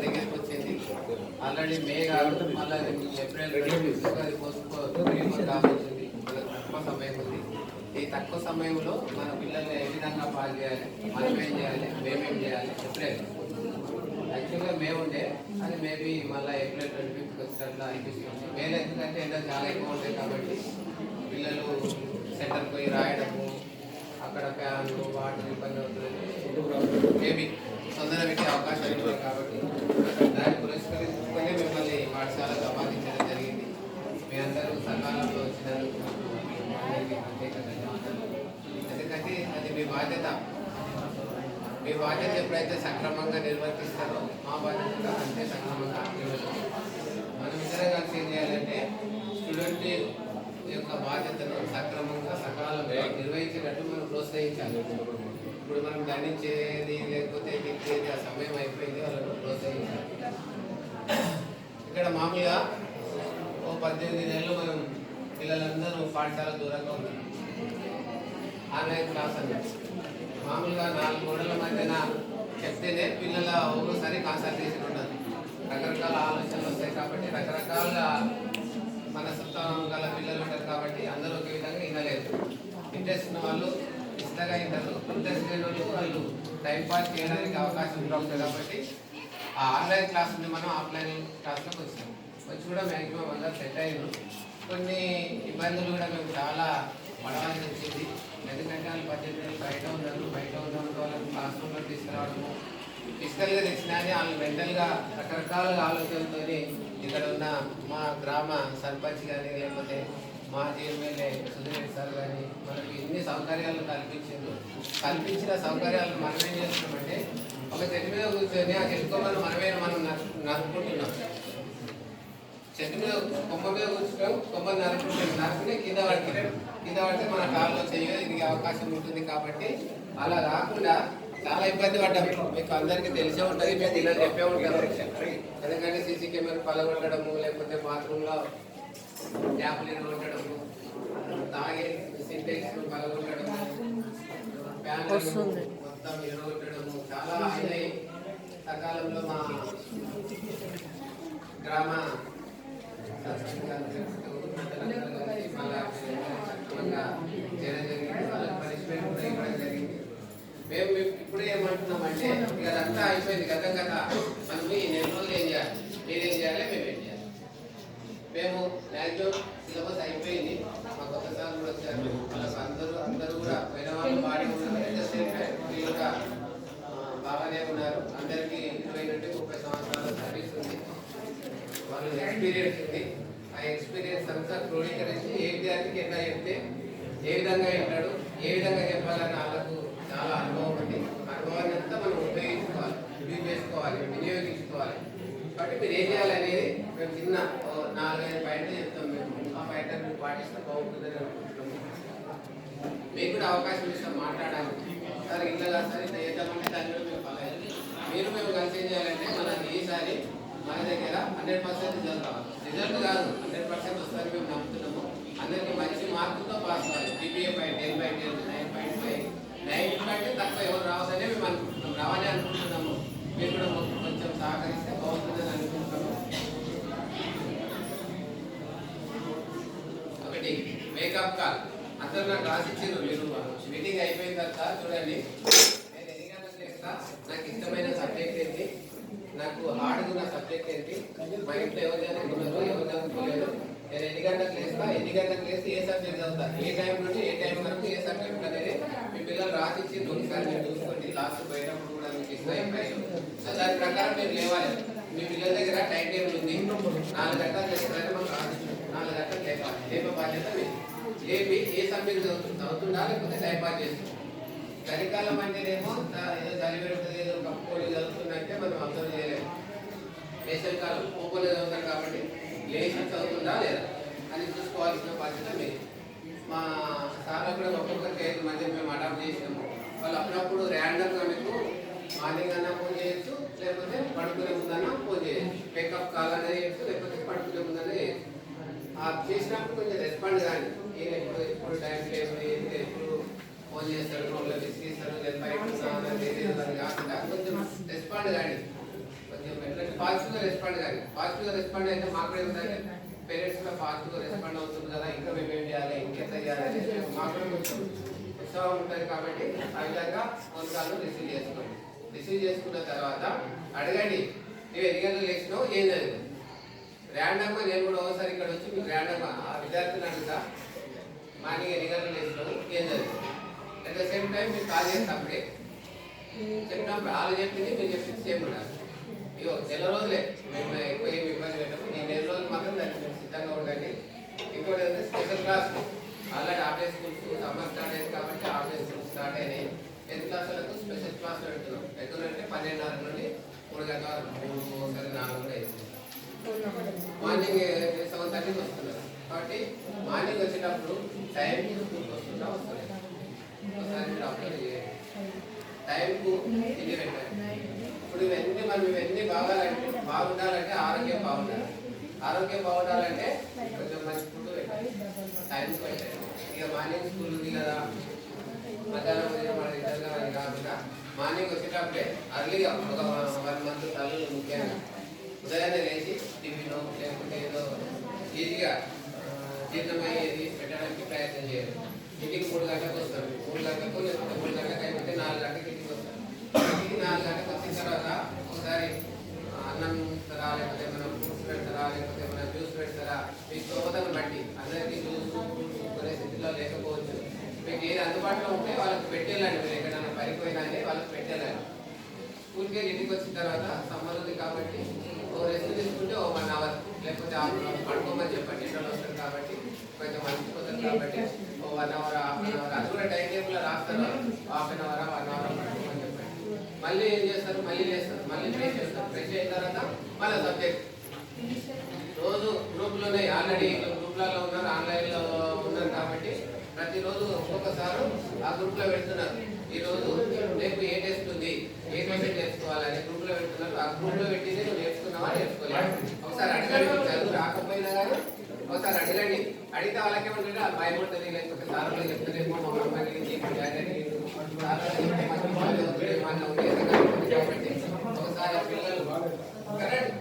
దగ్గరికి వచ్చింది. ఆల్రెడీ మే కాదు, మళ్ళీ ఏప్రిల్ అది రాబోతుంది. మనకు తక్కువ సమయం ఉంది. ఈ తక్కువ సమయంలో మన పిల్లల్ని ఏ విధంగా పాస్ చేయాలి, మనం ఏం చేయాలి, మేమేం చేయాలి. ఏప్రిల్ యాక్చువల్గా మే ఉండే, అది మేబీ మళ్ళీ ఏప్రిల్ 25th వచ్చేటట్లా అనిపిస్తుంది. మేలో ఎందుకంటే ఎండ చాలా ఎక్కువ ఉంటాయి కాబట్టి పిల్లలు సెంటర్కి పోయి రాయడము, అక్కడ ఫ్యాన్లు వాటర్ ఇబ్బంది అవుతుంది. మేబీ తొందర పెట్టే అవకాశాలు ఉన్నాయి కాబట్టి దాన్ని పురస్కరించుకొని మిమ్మల్ని పాఠశాలకు ఆహ్వానించడం జరిగింది. మీ అందరూ సకాలంలో వచ్చినందుకు అందరికీ ప్రత్యేక ధన్యవాదాలు. ఎందుకంటే అది మీ బాధ్యత. మీ బాధ్యత ఎప్పుడైతే సక్రమంగా నిర్వర్తిస్తారో మా బాధ్యత అంతే సక్రమంగా నిర్వర్తిస్తాం. మనం ఇద్దరం కలిసి ఏం చేయాలంటే స్టూడెంట్ యొక్క బాధ్యతను సక్రమంగా సకాలంలో నిర్వహించేటట్టు మనం ప్రోత్సహించాలి. ఇప్పుడు మనం దండించేది లేకపోతే తిట్టేది ఆ సమయం అయిపోయింది, వాళ్ళను ప్రోత్సహించాలి. ఇక్కడ మామూలుగా 18 నెలలు మనం పిల్లలందరూ పాఠశాల దూరంగా ఉన్నారు. ఆన్లైన్ క్లాస్ అన్నారు. మామూలుగా 4 గోడల మధ్యన చెప్తేనే పిల్లల ఒక్కోసారి కాన్సన్ట్రేషన్ ఉండదు. రకరకాల ఆలోచనలు వస్తాయి కాబట్టి రకరకాల మనస్తత్వం గల పిల్లలు ఉంటారు కాబట్టి అందరూ ఒకే విధంగా వినలేదు. ఇంట్రెస్ట్ ఉన్న వాళ్ళు ఇష్టంగా వింటారు, ఇంట్రెస్ట్ లేని వాళ్ళు వాళ్ళు టైంపాస్ చేయడానికి అవకాశం ఉంటుంది. కాబట్టి ఆ ఆన్లైన్ క్లాస్ నుండి మనం ఆఫ్లైన్ క్లాస్లోకి వచ్చాము. వచ్చి కూడా మ్యాక్సిమం అందరూ సెట్ అయ్యారు. కొన్ని ఇబ్బందులు కూడా మేము చాలా పడవలసి వచ్చింది. ఎందుకంటే వాళ్ళు 18 నెలలు బయట ఉన్నప్పుడు వాళ్ళని క్లాస్ రూమ్లో తీసుకురావడము, ఫిజికల్గా తెచ్చినా వాళ్ళు మెంటల్గా రకరకాల ఆలోచనలతో ఇక్కడ ఉన్న మా గ్రామ సర్పంచ్ కానీ లేకపోతే మాజీ ఎమ్మెల్యే సుధీరెడ్డి సార్ కానీ మనకి ఎన్ని సౌకర్యాలు కల్పించిన సౌకర్యాలను మనం ఏం చేస్తున్నామంటే ఒక చెట్టు మీద కూర్చొని ఆ చెట్టుకోమని మనం నరుకుంటున్నాం. చెట్టు మీద కొమ్మ మీద కూర్చున్నాం, కొమ్మని నరుకుని కింద పడితే మన కాళ్ళలో చేయడానికి అవకాశం ఉంటుంది. కాబట్టి అలా రాకుండా చాలా ఇబ్బంది పడ్డాం. మీకు అందరికీ తెలిసే ఉంటుంది, మీకు ఇలా చెప్పే ఉంటారు. ఎందుకంటే సీసీ కెమెరా పలగొట్టడము, లేకపోతే బాత్రూంలో ట్యాప్లు ఇరగొట్టడము, తాగే సింటెక్స్ పలగొట్టడము, ఫ్యాన్లు మొత్తం ఇరగొట్టడము చాలా అయినాయి. సకాలంలో మా గ్రామ పనిష్మెంట్ కూడా ఇవ్వడం జరిగింది. మేము ఇప్పుడు ఏమంటున్నామంటే ఇక అదంతా అయిపోయింది కదా. మనం ఈ నెల రోజులు ఏం చేయాలి, మీరేం చేయాలి, మేమేం చేయాలి. మేము మ్యాక్సిమం సిలబస్ అయిపోయింది. మా కొత్త సార్ కూడా వచ్చారు. వాళ్ళకి అందరూ కూడా పోయిన వాళ్ళు బాగానే ఉన్నారు. వీళ్ళు కూడా బాగానే ఉన్నారు. అందరికీ 20 నుండి 30 సంవత్సరాల సర్వీస్ ఉంది. వాళ్ళు ఎక్స్పీరియన్స్ ఉంది. ఆ ఎక్స్పీరియన్స్ అంతా క్రోడీకరించి ఏ విద్యార్థికి ఎట్లా చెప్తే ఏ విధంగా వింటాడు, ఏ విధంగా చెప్పాలని వాళ్ళకు చాలా అనుభవం ఉంది. అనుభవాన్ని అంతా మనం ఉపయోగించుకోవాలి, వినియోగించుకోవాలి. కాబట్టి మీరు ఏం చేయాలనేది మేము చిన్న 4-5 పాయింట్లు చెప్తాం. మేము ఆ పాయింట్ పాటిస్తే బాగుంటుందని అనుకుంటున్నాము. మీకు కూడా అవకాశం ఇస్తాం మాట్లాడాలి. సార్ ఇట్లా కాదు సార్ ఇట్లా చేద్దామంటే దాని మీద మేము ఫాలో అయ్యాలి. మీరు కలిసి ఏం చేయాలంటే మనకి ఈసారి మన దగ్గర 100% రిజల్ట్ రావాలి. రిజల్ట్ కాదు 100% వస్తారని మేము నమ్ముతున్నాము. అందరికీ మంచి మార్కులతో పాస్ అవ్వాలి. GPA 10/10, 9.5, 9 కంటే తక్కువ ఎవరు రావద్దని మేము అనుకుంటున్నాం. రావాలి అనుకుంటున్నాము. మీరు కూడా కొంచెం సహకరిస్తే బాగుంటుందని అనుకుంటున్నాము. ఒకటి మేకప్ కాల్ అందరూ నాకు రాసిచ్చారు. మీరు మీటింగ్ అయిపోయిన తర్వాత చూడండి, నేను ఎన్ని గంటలకు చేస్తా, నాకు ఇష్టమైన సబ్జెక్ట్ ఏంటి, నాకు హార్డ్గా సబ్జెక్ట్ ఏంటి, మా ఇంట్లో ఎవరు చదువుకున్నారు, ఎవరు చదువుకోలేదు, నేను ఎన్ని గంటలకు లేస్తే ఏ సబ్జెక్ట్ చదువుతా, ఏ టైం నుండి ఏ టైం వరకు ఏ సబ్జెక్ట్ అనేది మీ పిల్లలు రాసిచ్చి ఒకసారి మీరు చూసుకోండి. లాస్ట్ పోయినప్పుడు కూడా మీకు ఇస్తాయి. సో దాని ప్రకారం మీరు లేవాలి. మీ పిల్లల దగ్గర టైం టేబుల్ ఉంది. 4 గంటలు చేస్తారని మనం రాసిస్తాం. 4 గంటలు లేపాలి. లేపే బాధ్యత మీరు. లేపి ఏ సబ్జెక్ట్ చదువుతుందా లేకపోతే టైం పాస్ చేస్తుంది. చలికాలం అంటేనేమో ఏదో చలి పెడుతుంది, ఏదో కప్పుకోలు చదువుతుందంటే మనం అబ్జర్వ్ చేయలేము. వేసవికాలం కోపలు చదువుతారు కాబట్టి లేచి చదువుతుందా లేదా అని చూసుకోవాల్సిన బాధ్యత మీరు. మా సార్లు కూడా ఒక్కొక్కరికి 5 మంది మేము అడాప్ట్ చేసినాము. వాళ్ళు అప్పుడప్పుడు ర్యాండమ్గా మీకు మార్నింగ్ అన్నా ఫోన్ చేయొచ్చు, లేకపోతే పడుకునే ముందన్నా ఫోన్ చేయొచ్చు. పికప్ కాల్ అనేది చేయొచ్చు, లేకపోతే పడుకునే ముందన్నా చేయొచ్చు. చేసినప్పుడు కొంచెం రెస్పాండ్ కానీ ఈయన ఎప్పుడు టైం టేబుల్ ఎప్పుడు ఫోన్ చేస్తాడు, రోడ్లో విసిగిస్తాడు, లేదా బయట కాకుండా కొంచెం రెస్పాండ్ కానీ కొంచెం ఎట్లా పాజిటివ్గా రెస్పాండ్ కానీ పాజిటివ్గా రెస్పాండ్ అయితే మాకు కూడా ఏంటంటే పేరెంట్స్ కూడా పాజిటివ్గా రెస్పాండ్ అవుతుంది కదా, ఇంకా మేము ఏం చేయాలి, ఇంకెంత చేయాలి మాకు కూడా కొంచెం ఉత్సాహం ఉంటుంది. కాబట్టి ఆ విధంగా ఫోన్ కాల్ రిసీవ్ చేసుకోండి. రిసీవ్ చేసుకున్న తర్వాత అడగండి, నువ్వు ఎన్ని గంటలు లేచినావు, ఏం జరిగింది. ర్యాండమ్గా నేను కూడా ఒకసారి ఇక్కడ వచ్చి మీకు ర్యాండమ్గా ఆ విద్యార్థులు అడుగుతా, మార్నింగ్ ఎన్ని గంటలు లేచినావు, ఏం జరిగింది. అట్ ద సేమ్ టైం మీరు కాల్ చేసినప్పుడే చెప్పినప్పుడు వాళ్ళు చెప్పింది మీరు చెప్పింది సేమ్ ఉండాలి. ఇగో నెల రోజులే మేము ఎక్కువ ఏమి ఇబ్బంది పెట్టాము, ఈ నెల రోజులు మాత్రం దానికి మేము సిద్ధంగా ఉండండి. ఇంకోటి ఏంటంటే special class already half day schools summer start అయింది కాబట్టి హాఫ్ డే స్కూల్స్ స్టార్ట్ అయినాయి. 10th క్లాసులకు స్పెషల్ క్లాస్ పెడుతున్నాం. ఎక్కడంటే 12:30 నుండి 3 గంటల వరకు, 4 కూడా వేస్తుంది. మార్నింగ్ 7:30కి వస్తున్నారు కాబట్టి మార్నింగ్ వచ్చేటప్పుడు టైంకి స్కూల్కి వస్తుందా వస్తుంది. ఒకసారి మీరు అప్లై చేయండి, టైంకు తిండి పెట్టండి. ఇప్పుడు ఇవన్నీ బాగుండాలంటే ఆరోగ్యం బాగుండాలి. ఆరోగ్యం బాగుండాలంటే కొంచెం మంచి ఫుడ్ పెట్టాలి, టైంకి పెట్టాలి. ఇక మార్నింగ్ స్కూల్ ఉంది కదా, మధ్యాహ్నం మన ఇద్దరుగా అది కాకుండా మార్నింగ్ వచ్చేటప్పుడే అర్లీగా ఒక 1 month తల్లు ముఖ్యంగా ఉదయాన్నే లేచి టిఫిన్ లేకుంటే ఏదో ఈజీగా జీర్ణమయ్యేది పెట్టడానికి ప్రయత్నం చేయాలి. ఇంటికి 3 గంటలకు వస్తారు, 3 గంటలకు లేకపోతే 3 గంటలకు అయిపోతే 4 గంటలకు ఇంటికి వస్తారు. ఇంటికి 4 గంటలకు వచ్చిన తర్వాత ఒకసారి అన్నం పెడతారా, లేకపోతే మనం ఫ్రూట్స్ పెడతారా, లేకపోతే మనం జ్యూస్ పెడతారా, మీ స్తోమతను బట్టి. అందరికీ జ్యూస్ కొనే స్థితిలో లేకపోవచ్చు. మీకు ఏది అందుబాటులో ఉంటే వాళ్ళకి పెట్టేయాలండి. మీరు ఎక్కడైనా పడిపోయినా వాళ్ళకి పెట్టేయాలండి. స్కూల్కి వెళ్ళి ఇంటికి వచ్చిన తర్వాత సమ్మర్ ఉంది కాబట్టి ఓ రెస్ట్ తీసుకుంటే ఓ 1 hour లేకపోతే పడుకోమని చెప్పండి. ఎండలు వస్తారు కాబట్టి కొంచెం మంచిపోతుంది కాబట్టి ఓ 1 hour, ½ an hour అది కూడా టైం టేబుల్లో రాస్తారు. ½ an hour, 1 hour పడుకోమని చెప్పండి. మళ్ళీ ఏం చేస్తారు, మళ్ళీ లేస్తారు, మళ్ళీ ప్రే చేస్తారు. ప్రే అయిన తర్వాత మళ్ళీ సబ్జెక్ట్ రోజు గ్రూప్లోనే ఆల్రెడీ గ్రూప్లలో ఉన్నారు, ఆన్లైన్లో ఉన్నారు కాబట్టి ప్రతిరోజు ఒక్కొక్కసారి ఆ గ్రూప్లో పెడుతున్నారు. ఈరోజు రేపు ఏ టెస్ట్ ఉంది, ఏ క్వశ్చన్ నేర్చుకోవాలని గ్రూప్లో పెడుతున్నారు. ఆ గ్రూప్లో పెట్టింది నువ్వు నేర్చుకున్నావా నేర్చుకోలేదు ఒకసారి అడగండి. చదువు రాకపోయినా కానీ ఒకసారి అడగండి. అడిగితే వాళ్ళకి ఏమంటే భయపడుతుంది, లేకపోతే సార్లు చెప్తారేమో మా అమ్మాయికి కాబట్టి ఒకసారి పిల్లలు కరెక్ట్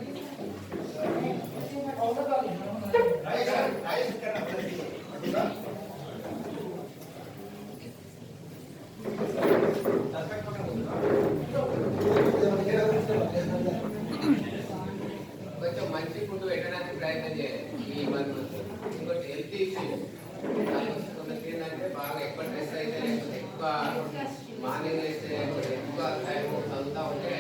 కొంచెం మంచి ఫుడ్ పెట్టడానికి ప్రయత్నం చేయాలి ఈ 1 month. ఇంకోటి హెల్తీ ఇష్యూస్ కొందరికి ఏంటంటే బాగా ఎక్కువ స్ట్రెస్ అయితే, లేకపోతే ఎక్కువ మార్నింగ్ వేస్తే ఎక్కువ టైం చదువుతూ ఉంటే